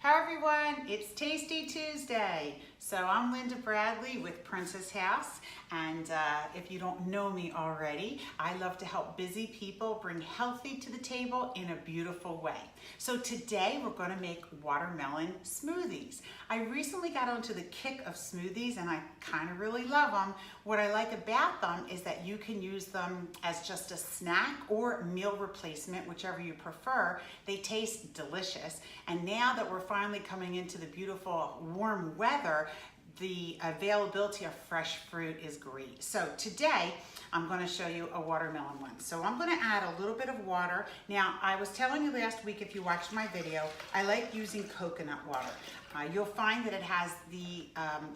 Hi everyone, it's Tasty Tuesday. So I'm Linda Bradley with Princess House, and if you don't know me already, I love to help busy people bring healthy to the table in a beautiful way. So today we're going to make watermelon smoothies. I recently got onto the kick of smoothies and I kind of really love them. What I like about them is that you can use them as just a snack or meal replacement, whichever you prefer. They taste delicious, and now that we're finally coming into the beautiful warm weather, the availability of fresh fruit is great. So today I'm going to show you a watermelon one. So I'm going to add a little bit of water. Now, I was telling you last week, if you watched my video, I like using coconut water. You'll find that it has the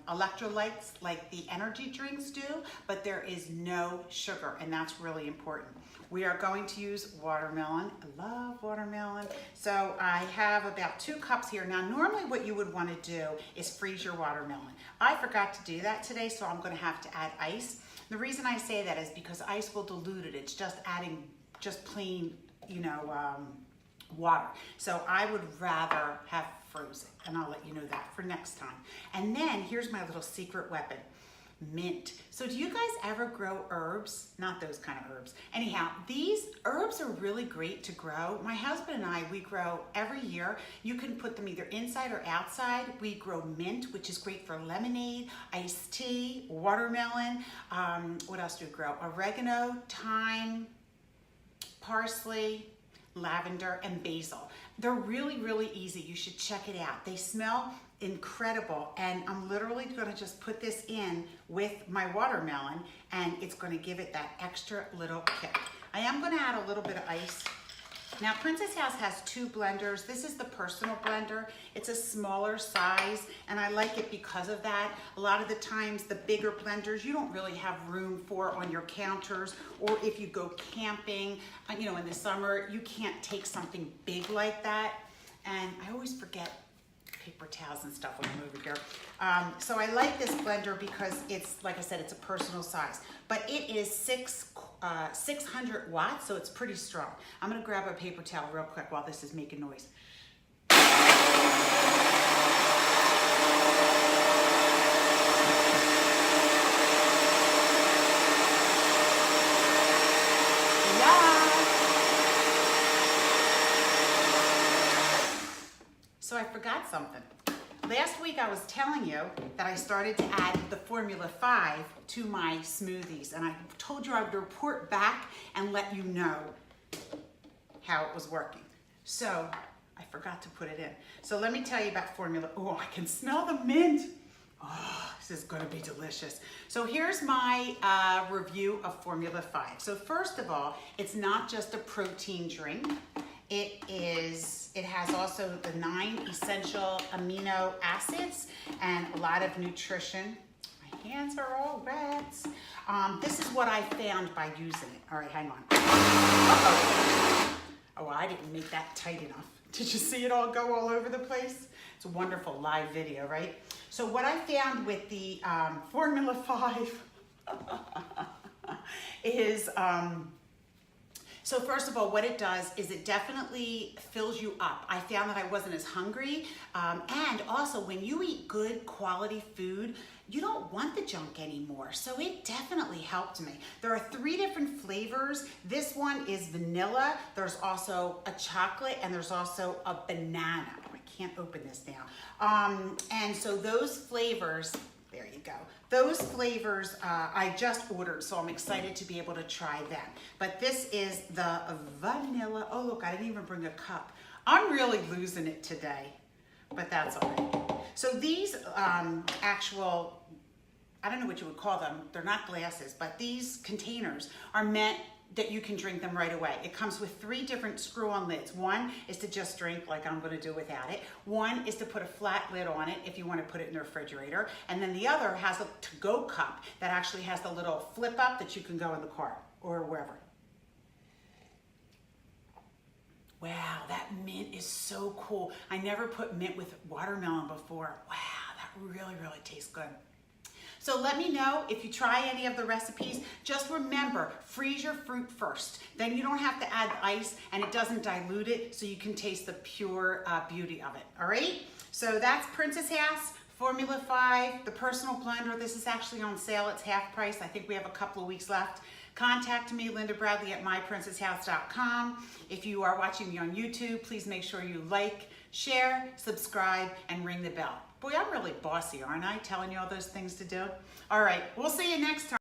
electrolytes like the energy drinks do, but there is no sugar, and that's really important. We are going to use watermelon. I love watermelon. So I have about 2 cups here. Now, normally what you would want to do is freeze your watermelon. I forgot to do that today, so I'm going to have to add ice. The reason I say that is because ice will dilute it. It's just adding just plain, water. So I would rather have frozen, and I'll let you know that for next time. And then here's my little secret weapon. Mint. So do you guys ever grow herbs? Not those kind of herbs. Anyhow, these herbs are really great to grow. My husband and I, we grow every year. You can put them either inside or outside. We grow mint, which is great for lemonade, iced tea, watermelon. What else do we grow? Oregano, thyme, parsley, lavender, and basil. They're really, really easy. You should check it out. They smell incredible, and I'm literally going to just put this in with my watermelon, and it's going to give it that extra little kick. I am going to add a little bit of ice. Now, Princess House has 2 blenders. This is the personal blender. It's a smaller size, and I like it because of that. A lot of the times, the bigger blenders, you don't really have room for on your counters, or if you go camping, in the summer, you can't take something big like that. And I always forget paper towels and stuff when I'm over here. So I like this blender because it's, like I said, it's a personal size, but it is 600 watts, so it's pretty strong. I'm gonna grab a paper towel real quick while this is making noise. So I forgot something. Last week I was telling you that I started to add the Formula 5 to my smoothies, and I told you I would report back and let you know how it was working. So I forgot to put it in. So let me tell you about Formula. Oh, I can smell the mint. Oh, this is going to be delicious. So here's my review of Formula 5. So first of all, it's not just a protein drink. It has also the 9 essential amino acids and a lot of nutrition. My hands are all wet. This is what I found by using it. All right, hang on. Oh, I didn't make that tight enough. Did you see it all go all over the place? It's a wonderful live video, right? So what I found with the Formula 5 is, so first of all, what it does is it definitely fills you up. I found that I wasn't as hungry. And also, when you eat good quality food, you don't want the junk anymore. So it definitely helped me. There are 3 different flavors. This one is vanilla. There's also a chocolate, and there's also a banana. Oh, I can't open this now. And so those flavors, there you go. Those flavors I just ordered, so I'm excited to be able to try them. But this is the vanilla. Oh, look, I didn't even bring a cup. I'm really losing it today, but that's all right. So these actual, I don't know what you would call them. They're not glasses, but these containers are meant that you can drink them right away. It comes with 3 different screw-on lids. One is to just drink like I'm gonna do without it. One is to put a flat lid on it if you wanna put it in the refrigerator. And then the other has a to-go cup that actually has the little flip up that you can go in the car or wherever. Wow, that mint is so cool. I never put mint with watermelon before. Wow, that really, really tastes good. So So let me know if you try any of the recipes. Just remember, freeze your fruit first. Then you don't have to add the ice and it doesn't dilute it, so you can taste the pure beauty of it, all right? So that's Princess House, Formula 5, the personal blender. This is actually on sale, it's half price. I think we have a couple of weeks left. Contact me, Linda Bradley at myprincesshouse.com. If you are watching me on YouTube, please make sure you like, share, subscribe, and ring the bell. Boy, I'm really bossy, aren't I? Telling you all those things to do. All right, we'll see you next time.